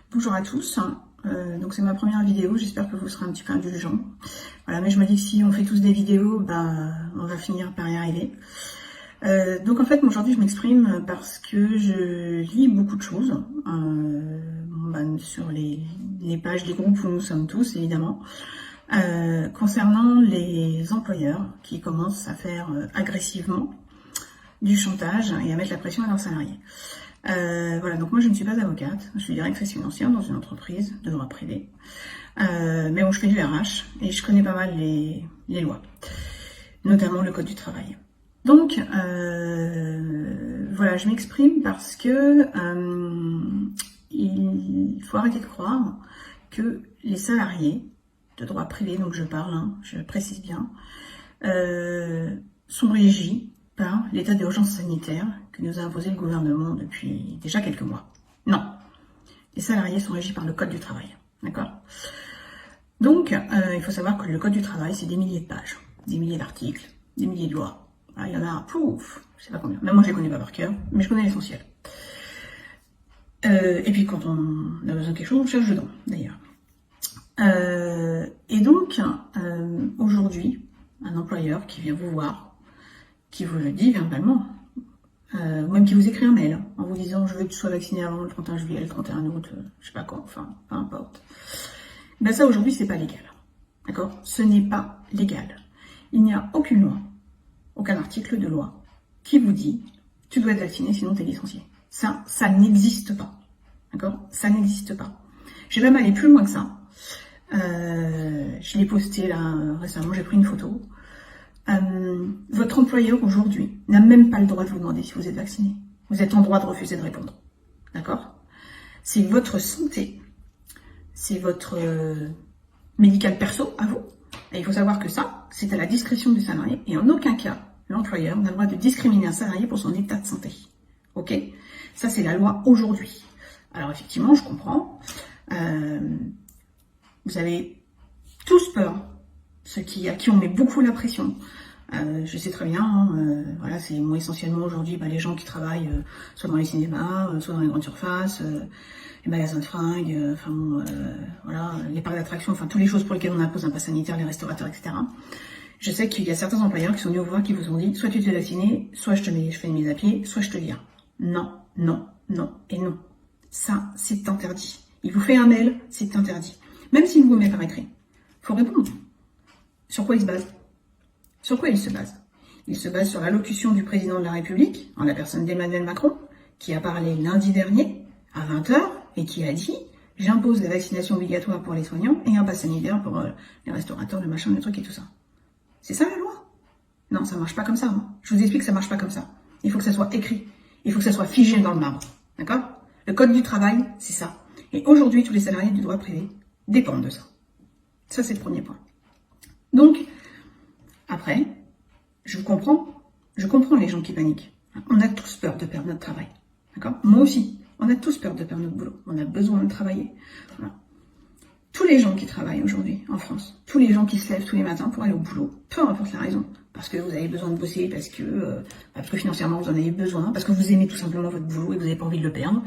Bonjour à tous, donc c'est ma première vidéo, j'espère que vous serez un petit peu indulgents. Voilà, mais je me dis que si on fait tous des vidéos, on va finir par y arriver. Donc en fait, aujourd'hui je m'exprime parce que je lis beaucoup de choses sur les pages des groupes où nous sommes tous, évidemment, concernant les employeurs qui commencent à faire agressivement du chantage et à mettre la pression à leurs salariés. Voilà, donc moi je ne suis pas avocate, je suis directrice financière dans une entreprise de droit privé. Mais bon, je fais du RH et je connais pas mal les lois, notamment le code du travail. Donc, voilà, je m'exprime parce que il faut arrêter de croire que les salariés de droit privé, donc je parle, je précise bien, sont régis par l'état d'urgence sanitaire que nous a imposé le gouvernement depuis déjà quelques mois. Non, les salariés sont régis par le code du travail, d'accord ? Donc, il faut savoir que le code du travail, c'est des milliers de pages, des milliers d'articles, des milliers de lois. Il y en a, pouf, je sais pas combien. Même moi, je les connais pas par cœur, mais je connais l'essentiel. Et puis, quand on a besoin de quelque chose, on cherche dedans, d'ailleurs. Et donc, aujourd'hui, un employeur qui vient vous voir, qui vous le dit verbalement, ou même qui vous écrit un mail en vous disant « je veux que tu sois vacciné avant le 31 juillet, le 31 août, je sais pas quoi, enfin, peu importe ». Ben ça, aujourd'hui, c'est pas légal. D'accord ? Ce n'est pas légal. Il n'y a aucune loi, aucun article de loi qui vous dit « tu dois être vacciné, sinon tu es licencié ». Ça n'existe pas. D'accord ? Ça n'existe pas. J'ai même allé plus loin que ça. Je l'ai posté là récemment, j'ai pris une photo. Votre employeur aujourd'hui n'a même pas le droit de vous demander si vous êtes vacciné. Vous êtes en droit de refuser de répondre. D'accord ? C'est votre santé. C'est votre médical perso à vous. Et il faut savoir que ça, c'est à la discrétion du salarié. Et en aucun cas, l'employeur n'a le droit de discriminer un salarié pour son état de santé. Ok ? Ça, c'est la loi aujourd'hui. Alors effectivement, je comprends. Vous avez tous peur. Ceux à qui on met beaucoup la pression. Je sais très bien, voilà, c'est moi essentiellement aujourd'hui les gens qui travaillent soit dans les cinémas, soit dans les grandes surfaces, les magasins de fringues, voilà, les parcs d'attractions, enfin toutes les choses pour lesquelles on impose un pass sanitaire, les restaurateurs, etc. Je sais qu'il y a certains employeurs qui sont venus vous voir, qui vous ont dit soit tu te fais vacciner, soit je fais une mise à pied, soit je te vire. Non, non, non et non. Ça, c'est interdit. Il vous fait un mail, c'est interdit. Même s'il vous met par écrit, faut répondre. Sur quoi il se base ? Sur quoi il se base ? Il se base sur l'allocution du président de la République, en la personne d'Emmanuel Macron, qui a parlé lundi dernier, à 20h, et qui a dit « J'impose la vaccination obligatoire pour les soignants et un pass sanitaire pour les restaurateurs, le machin, le truc et tout ça. » C'est ça la loi ? Non, ça marche pas comme ça. Je vous explique que ça marche pas comme ça. Il faut que ça soit écrit. Il faut que ça soit figé dans le marbre. D'accord ? Le code du travail, c'est ça. Et aujourd'hui, tous les salariés du droit privé dépendent de ça. Ça, c'est le premier point. Donc, après, je comprends les gens qui paniquent. On a tous peur de perdre notre travail. D'accord ? Moi aussi, on a tous peur de perdre notre boulot. On a besoin de travailler. Voilà. Tous les gens qui travaillent aujourd'hui en France, tous les gens qui se lèvent tous les matins pour aller au boulot, peu importe la raison, parce que vous avez besoin de bosser, parce que financièrement vous en avez besoin, parce que vous aimez tout simplement votre boulot et vous n'avez pas envie de le perdre,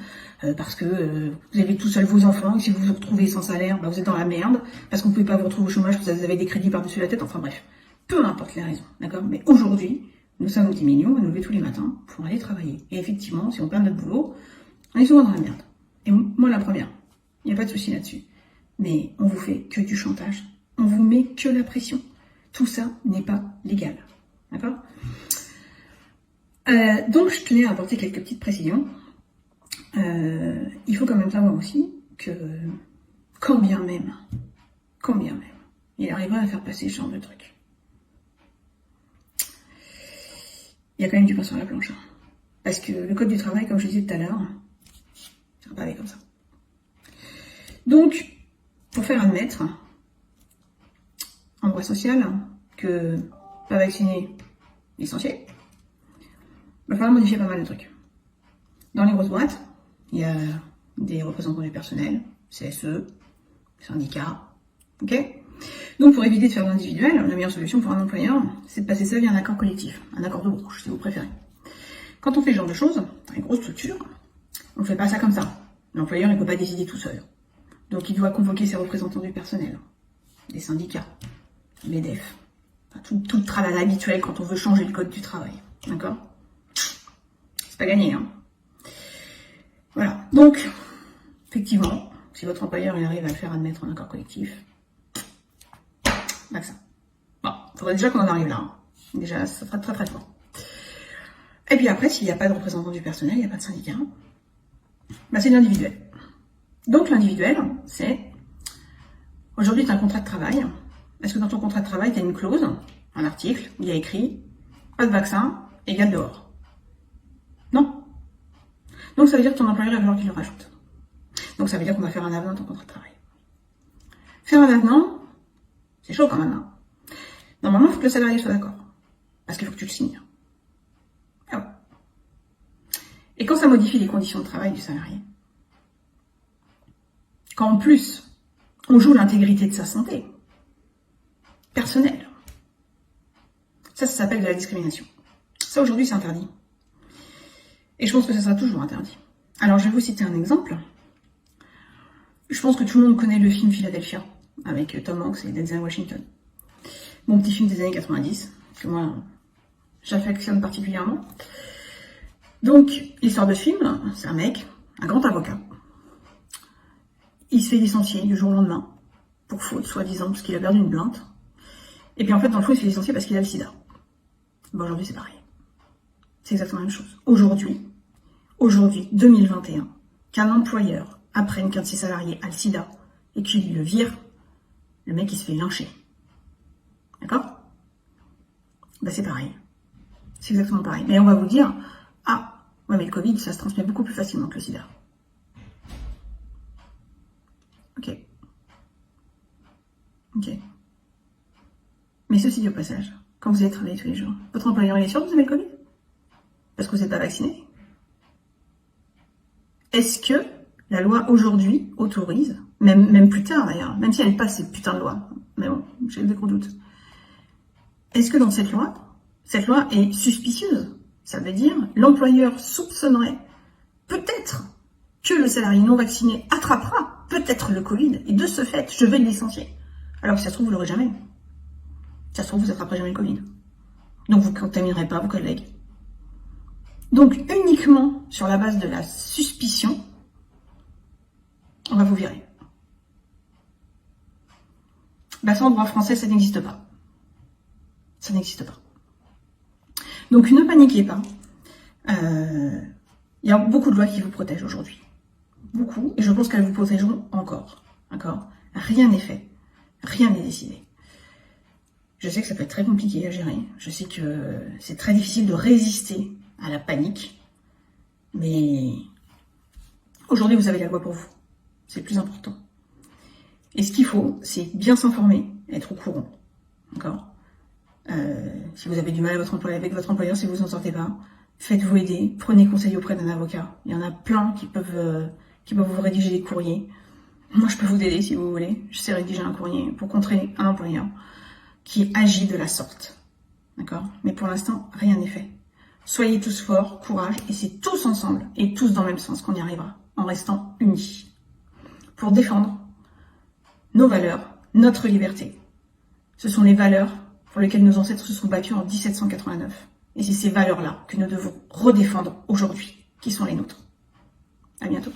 parce que vous avez tout seul vos enfants et si vous vous retrouvez sans salaire, vous êtes dans la merde, parce qu'on ne peut pas vous retrouver au chômage, parce que vous avez des crédits par-dessus la tête, enfin bref, peu importe les raisons, d'accord ? Mais aujourd'hui, nous sommes 10 millions à nous lever tous les matins pour aller travailler. Et effectivement, si on perd notre boulot, on est souvent dans la merde. Et moi la première, il n'y a pas de souci là-dessus. Mais on vous fait que du chantage. On vous met que la pression. Tout ça n'est pas légal. D'accord ? Donc, je tenais à apporter quelques petites précisions. Il faut quand même savoir aussi que, quand bien même, il arriverait à faire passer ce genre de truc. Il y a quand même du pain sur la planche. Parce que le code du travail, comme je disais tout à l'heure, ça va pas aller comme ça. Donc, pour faire admettre en droit social que pas vacciné, licencié, il va falloir modifier pas mal de trucs. Dans les grosses boîtes, il y a des représentants du personnel, CSE, syndicats, ok ? Donc pour éviter de faire de l'individuel, la meilleure solution pour un employeur, c'est de passer ça via un accord collectif, un accord de branche, si vous préférez. Quand on fait ce genre de choses, dans les grosses structures, on ne fait pas ça comme ça. L'employeur ne peut pas décider tout seul. Donc il doit convoquer ses représentants du personnel, les syndicats, l'EDF, enfin, tout le tralala habituel quand on veut changer le code du travail. D'accord? C'est pas gagné, hein. Voilà. Donc, effectivement, si votre employeur il arrive à le faire admettre en accord collectif, vaccin. Bon, il faudrait déjà qu'on en arrive là. Hein. Déjà, ça sera très très fort. Et puis après, s'il n'y a pas de représentant du personnel, il n'y a pas de syndicat, bah, c'est l'individuel. Donc l'individuel, c'est, aujourd'hui tu as un contrat de travail. Est-ce que dans ton contrat de travail, tu as une clause, un article, où il y a écrit, pas de vaccin, égale dehors? Non. Donc ça veut dire que ton employeur va falloir qu'il le rajoute. Donc ça veut dire qu'on va faire un avenant à ton contrat de travail. Faire un avenant, c'est chaud quand même. Hein. Normalement, il faut que le salarié soit d'accord. Parce qu'il faut que tu le signes. Ah ouais. Et quand ça modifie les conditions de travail du salarié, quand en plus, on joue l'intégrité de sa santé personnelle, ça s'appelle de la discrimination. Ça, aujourd'hui, c'est interdit. Et je pense que ça sera toujours interdit. Alors, je vais vous citer un exemple. Je pense que tout le monde connaît le film Philadelphia, avec Tom Hanks et Denzel Washington. Mon petit film des années 90, que moi, j'affectionne particulièrement. Donc, l'histoire de ce film, c'est un mec, un grand avocat. Il se fait licencier du jour au lendemain, pour faute, soi-disant, parce qu'il a perdu une plainte. Et puis en fait, dans le fond, il se fait licencier parce qu'il a le sida. Bon, aujourd'hui, c'est pareil. C'est exactement la même chose. Aujourd'hui, 2021, qu'un employeur apprenne qu'un de ses salariés a le sida et qu'il le vire, le mec, il se fait lyncher. D'accord? Ben, c'est pareil. C'est exactement pareil. Mais on va vous dire, ah, ouais, mais le Covid, ça se transmet beaucoup plus facilement que le sida. Ok. Mais ceci dit au passage, quand vous allez travailler tous les jours, votre employeur il est sûr que vous avez le Covid? Parce que vous n'êtes pas vacciné? Est-ce que la loi aujourd'hui autorise, même plus tard d'ailleurs, même si elle passe ces putains de lois, mais bon, j'ai des gros doutes. Est-ce que dans cette loi est suspicieuse? Ça veut dire l'employeur soupçonnerait peut-être que le salarié non vacciné attrapera peut-être le Covid et de ce fait, je vais le licencier. Alors que ça se trouve, vous l'aurez jamais. Ça se trouve, vous n'attraperez jamais le Covid. Donc, vous ne contaminerez pas vos collègues. Donc, uniquement sur la base de la suspicion, on va vous virer. Bah, ça, en droit français, ça n'existe pas. Ça n'existe pas. Donc, ne paniquez pas. Il y a beaucoup de lois qui vous protègent aujourd'hui. Beaucoup. Et je pense qu'elles vous protégeront encore. D'accord? Rien n'est fait. Rien n'est décidé. Je sais que ça peut être très compliqué à gérer. Je sais que c'est très difficile de résister à la panique. Mais aujourd'hui, vous avez la loi pour vous. C'est le plus important. Et ce qu'il faut, c'est bien s'informer, être au courant. D'accord? Si vous avez du mal avec votre employeur, si vous vous en sortez pas, faites-vous aider. Prenez conseil auprès d'un avocat. Il y en a plein qui peuvent vous rédiger des courriers. Moi, je peux vous aider si vous voulez. Je sais rédiger un courrier pour contrer un employeur qui agit de la sorte. D'accord? Mais pour l'instant, rien n'est fait. Soyez tous forts, courage, et c'est tous ensemble, et tous dans le même sens qu'on y arrivera, en restant unis. Pour défendre nos valeurs, notre liberté. Ce sont les valeurs pour lesquelles nos ancêtres se sont battus en 1789. Et c'est ces valeurs-là que nous devons redéfendre aujourd'hui, qui sont les nôtres. À bientôt.